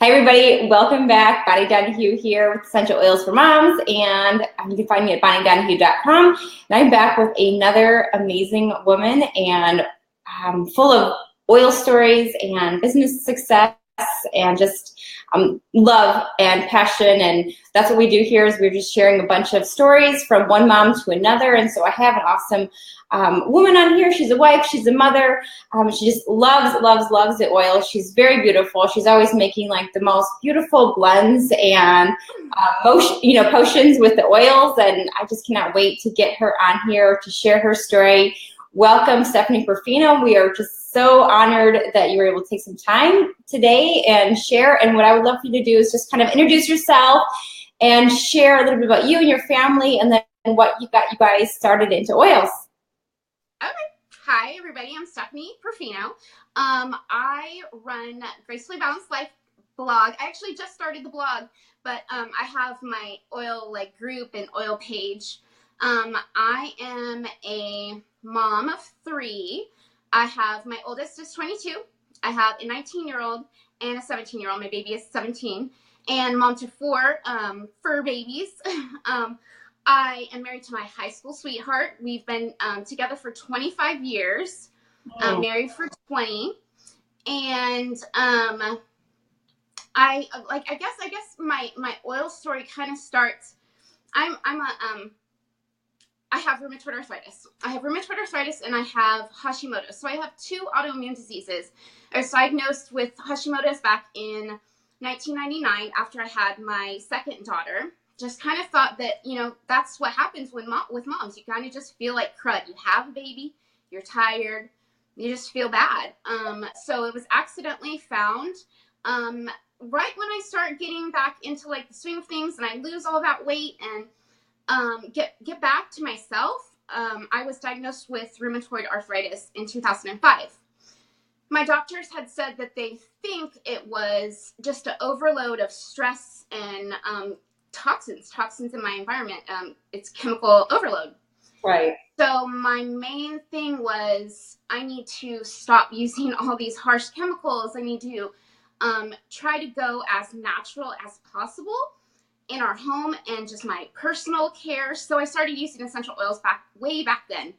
Hi, everybody. Welcome back. Bonnie Donahue here with Essential Oils for Moms, and you can find me at bonniedonahue.com. And I'm back with another amazing woman and full of oil stories and business success and just love and passion. And that's what we do here is we're just sharing a bunch of stories from one mom to another. And so I have an awesome woman on here. She's a wife. She's a mother. She just loves the oil. She's very beautiful. She's always making like the most beautiful blends and potions with the oils. And I just cannot wait to get her on here to share her story. Welcome, Stephanie Perfino. We are just so honored that you were able to take some time today and share. And what I would love for you to do is just kind of introduce yourself and share a little bit about you and your family, and then what you got you guys started into oils. Okay. Hi, everybody. I'm Stephanie Perfino. I run Gracefully Balanced Life blog. I actually just started the blog, but I have my oil group and oil page. I am a mom of 3. I have my oldest is 22. I have a 19-year-old and a 17-year-old. My baby is 17, and mom to 4 fur babies. I am married to my high school sweetheart. We've been together for 25 years, married for 20. And I guess my oil story kind of starts. I have rheumatoid arthritis. I have rheumatoid arthritis and I have hoshimoto. So I have 2 autoimmune diseases. I was diagnosed with Hashimoto's back in 1999 after I had my second daughter. Just kind of thought that, that's what happens with moms. You kind of just feel like crud. You have a baby, you're tired, you just feel bad. So it was accidentally found right when I start getting back into the swing of things and I lose all that weight and get back to myself. I was diagnosed with rheumatoid arthritis in 2005. My doctors had said that they think it was just an overload of stress and toxins in my environment. It's chemical overload. Right. So my main thing was I need to stop using all these harsh chemicals. I need to try to go as natural as possible in our home and just my personal care. So I started using essential oils way back then.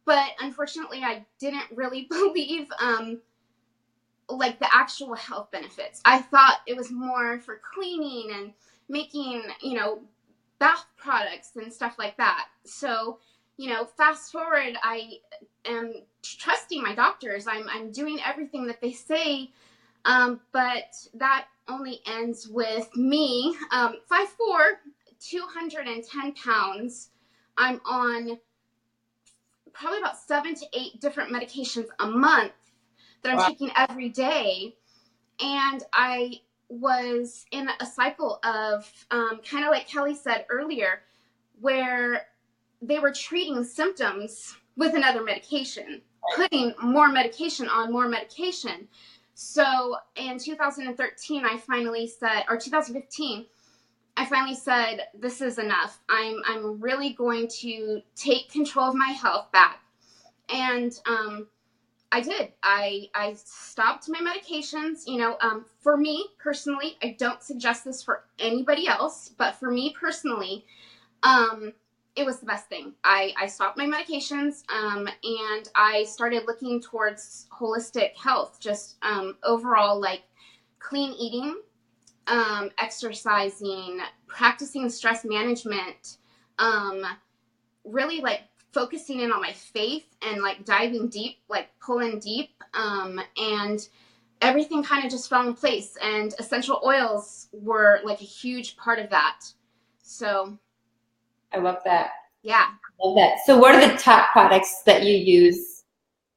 But unfortunately, I didn't really believe the actual health benefits. I thought it was more for cleaning and making, bath products and stuff like that. So, fast forward, I am trusting my doctors. I'm doing everything that they say, but that only ends with me, 5'4", 210 pounds. I'm on probably about 7 to 8 different medications a month that I'm taking every day. And I was in a cycle of kind of like Kelly said earlier, where they were treating symptoms with another medication, putting more medication on more medication. So in 2015, I finally said, this is enough. I'm really going to take control of my health back. And I did. I stopped my medications. For me personally, I don't suggest this for anybody else, but for me personally, it was the best thing. I stopped my medications, and I started looking towards holistic health, just overall clean eating, exercising, practicing stress management, really focusing in on my faith and diving deep, pulling deep, and everything kind of just fell in place. And essential oils were a huge part of that. So I love that. Yeah. I love that. So what are the top products that you use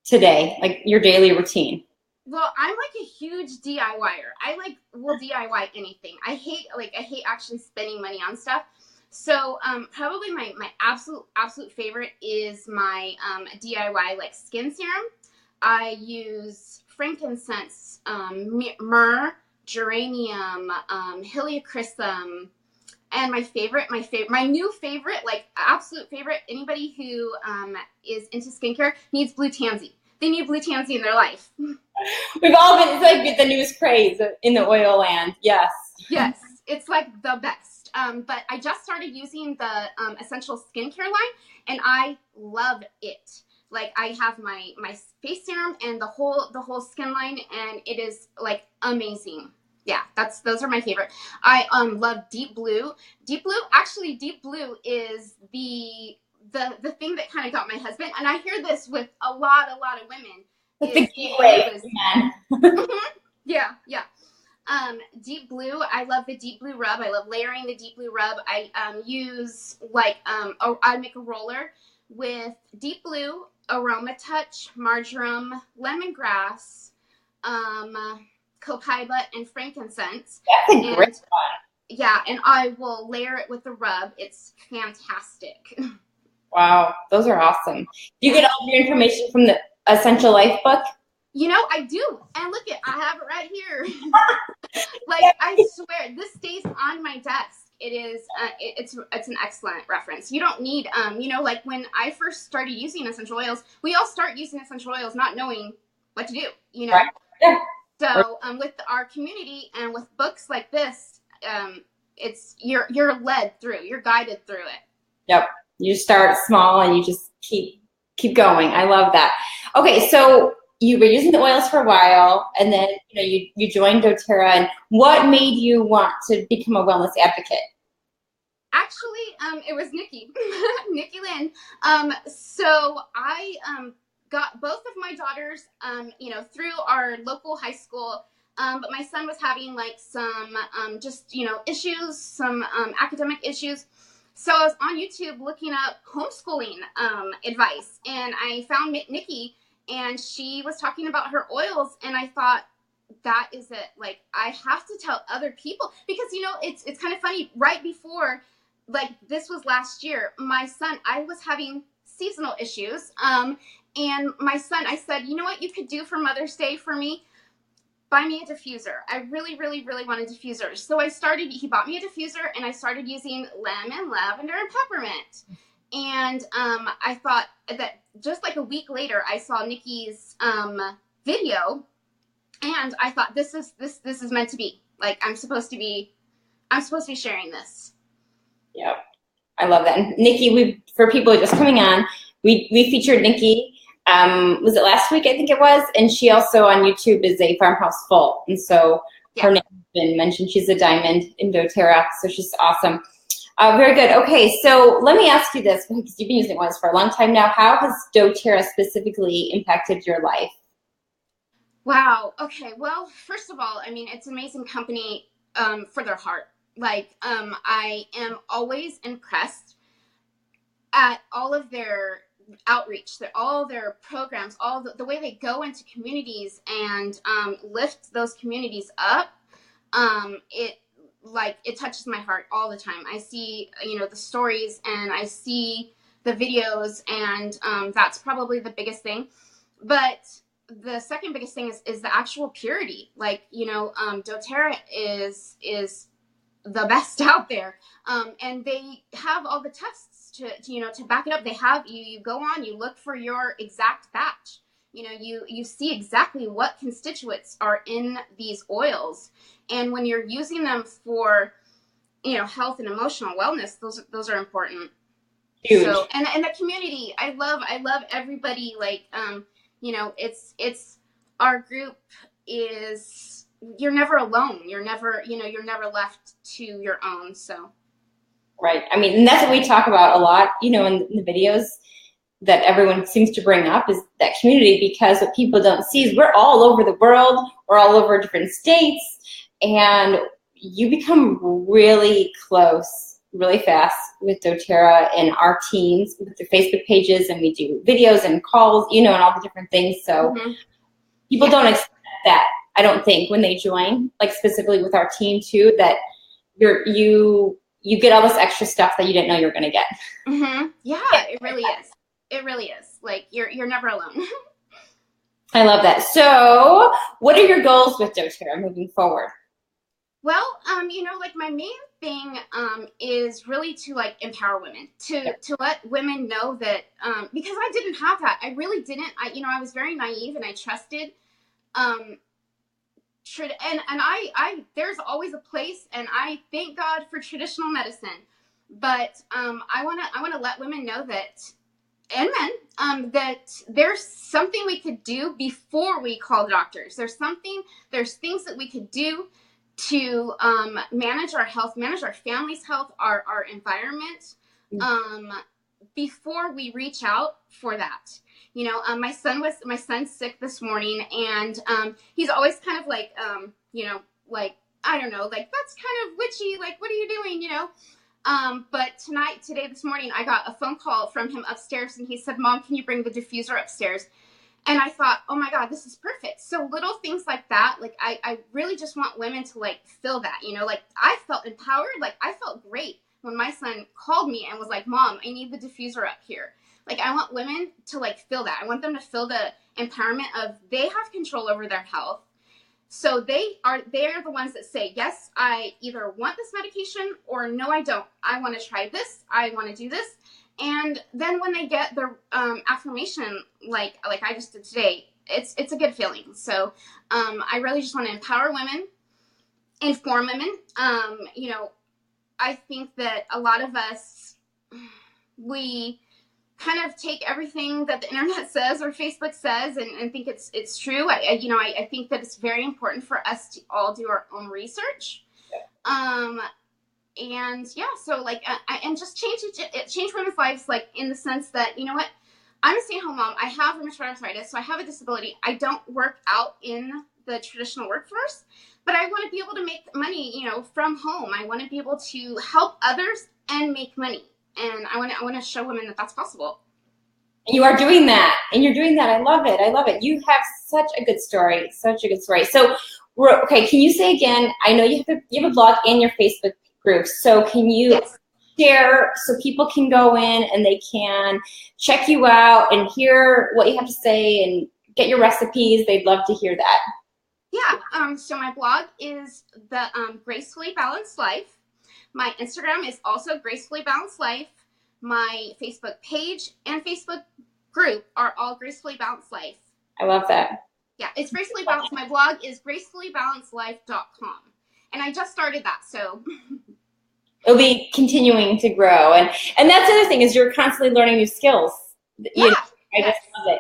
today, your daily routine? Well, I'm a huge DIYer. I will DIY anything. I hate actually spending money on stuff. So probably my absolute favorite is my DIY skin serum. I use frankincense, myrrh, geranium, heliochrysum, and my new favorite, absolute favorite. Anybody who is into skincare needs blue tansy. they need blue tansy in their life. We've all been, it's like the newest craze in the oil land. Yes. Yes, it's like the best. But I just started using the essential skincare line, and I love it. Like, I have my face serum and the whole skin line, and it is like amazing. Yeah, those are my favorite. I love Deep Blue. Deep Blue is the thing that kind of got my husband, and I hear this with a lot of women. It's the gateway, man. Yeah. Deep Blue. I love the Deep Blue rub. I love layering the Deep Blue rub. I use I make a roller with Deep Blue, Aroma Touch, marjoram, lemongrass, copaiba, and frankincense. That's a great one. Yeah, and I will layer it with the rub. It's fantastic. Wow, those are awesome. Do you get all of your information from the Essential Life book? You know, I do. And look, I have it right here. Like, I swear, this stays on my desk. It is, it's an excellent reference. You don't need, like when I first started using essential oils, we all start using essential oils not knowing what to do, Right. Yeah. So with our community and with books like this, it's you're led through, you're guided through it. Yep. You start small and you just keep going. I love that. Okay, so you were using the oils for a while, and then you joined Doterra. And what made you want to become a wellness advocate? Actually, it was Nikki, Nikki Lynn. So I got both of my daughters, through our local high school. But my son was having like some issues, some academic issues. So I was on YouTube looking up homeschooling advice, and I found Nikki, and she was talking about her oils, and I thought, that is it. Like, I have to tell other people, because it's kind of funny. Right before, like, this was last year, my son, I was having seasonal issues, and my son, I said, you know what you could do for Mother's Day for me? Buy me a diffuser. I really, really, really want a diffuser. So he bought me a diffuser, and I started using lemon, lavender, and peppermint. And I thought that just like a week later, I saw Nikki's video, and I thought, this is meant to be. Like, I'm supposed to be sharing this. Yep. I love that. And Nikki, for people just coming on, we featured Nikki. Was it last week? I think it was. And she also on YouTube is a Farmhouse Full. And so her name has been mentioned. She's a diamond in Doterra. So she's awesome. Very good. Okay. So let me ask you this, because you've been using oils for a long time now. How has Doterra specifically impacted your life? Wow. Okay. Well, first of all, I mean, it's an amazing company for their heart. Like, I am always impressed at all of their outreach, all their programs, all the way they go into communities and lift those communities up. It touches my heart all the time. I see, the stories, and I see the videos, and that's probably the biggest thing. But the second biggest thing is the actual purity. Like, Doterra is the best out there. And they have all the tests to back it up. They have, you go on, you look for your exact batch. You see exactly what constituents are in these oils. And when you're using them for, health and emotional wellness, those are important. Huge. So, and the community, I love everybody. Like, it's our group is, you're never alone. You're never left to your own. So. Right. I mean, and that's what we talk about a lot, in the videos that everyone seems to bring up, is that community, because what people don't see is we're all over the world. We're all over different states, and you become really close really fast with Doterra and our teams with the Facebook pages, and we do videos and calls, and all the different things. So people don't expect that, I don't think, when they join, like specifically with our team too, that you get all this extra stuff that you didn't know you were going to get. Mm-hmm. Yeah, it really is. It really is. Like, you're never alone. I love that. So what are your goals with Doterra moving forward? Well, you know, like my main thing is really to like empower women, to let women know that because I didn't have that. I really didn't. You know, I was very naive and I trusted um and I there's always a place, and I thank God for traditional medicine. But I want to let women know that, and men, that there's something we could do before we call the doctors. There's things that we could do to manage our health, manage our family's health, our environment, before we reach out for that. You know, my son's sick this morning, and he's always kind of like, you know, like, I don't know, like, that's kind of witchy, like, what are you doing, you know? But this morning, I got a phone call from him upstairs, and he said, Mom, can you bring the diffuser upstairs? And I thought, oh my God, this is perfect. So little things like that, like I really just want women to like feel that, you know, like I felt empowered, like I felt great when my son called me and was like, Mom, I need the diffuser up here. Like I want women to like feel that. I want them to feel the empowerment of they have control over their health. So they are the ones that say, yes, I either want this medication or no, I don't. I want to try this. I want to do this. And then when they get their affirmation, like I just did today, it's a good feeling. So I really just want to empower women, inform women. You know, I think that a lot of us, we kind of take everything that the internet says or Facebook says and think it's true. I think that it's very important for us to all do our own research. And yeah, so like, and just change women's lives, like in the sense that, you know what, I'm a stay-at-home mom. I have rheumatoid arthritis, so I have a disability. I don't work out in the traditional workforce, but I want to be able to make money, you know, from home. I want to be able to help others and make money. And I want to show women that that's possible. You are doing that, and you're doing that. I love it. I love it. You have such a good story, such a good story. So, okay, can you say again, I know you have a blog and your Facebook group. So can you share so people can go in and they can check you out and hear what you have to say and get your recipes? They'd love to hear that. Yeah. So my blog is the Gracefully Balanced Life. My Instagram is also Gracefully Balanced Life. My Facebook page and Facebook group are all Gracefully Balanced Life. I love that. Yeah, it's Gracefully Balanced. My blog is gracefullyBalancedLife.com. And I just started that, so it'll be continuing to grow, and that's the other thing is you're constantly learning new skills. Yeah, I just love it.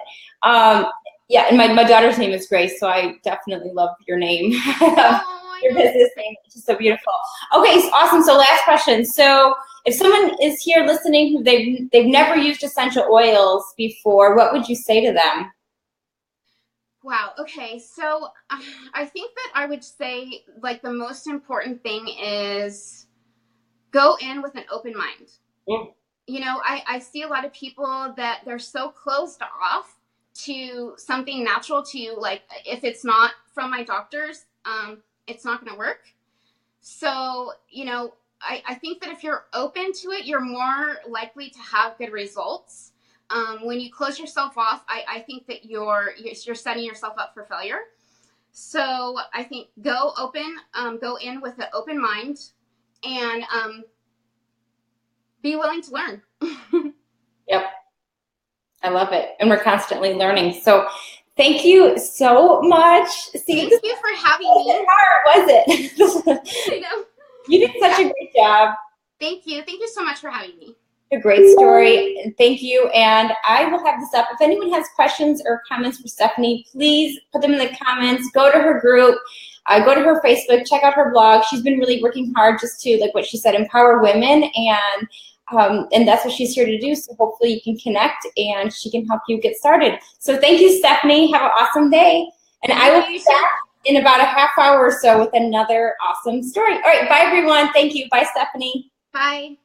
Yeah, and my daughter's name is Grace, so I definitely love your name. Your business name, it's just so beautiful. Okay, so awesome. So last question. So if someone is here listening who they've never used essential oils before, what would you say to them? Wow. Okay. So I think that I would say like the most important thing is go in with an open mind. Yeah. You know, I see a lot of people that they're so closed off to something natural, to like, if it's not from my doctors, it's not going to work. So, you know, I think that if you're open to it, you're more likely to have good results. When you close yourself off, I think that you're setting yourself up for failure. So I think go in with an open mind, and be willing to learn. Yep. I love it. And we're constantly learning. So thank you so much. Thank you for having me. How hard was it? I know. You did such a great job. Thank you. Thank you so much for having me. A great story. Thank you. And I will have this up. If anyone has questions or comments for Stephanie, please put them in the comments. Go to her group. Go to her Facebook. Check out her blog. She's been really working hard just to, like what she said, empower women. And that's what she's here to do. So hopefully you can connect and she can help you get started. So thank you, Stephanie. Have an awesome day. And I will be back in about a half hour or so with another awesome story. All right. Bye, everyone. Thank you. Bye, Stephanie. Bye.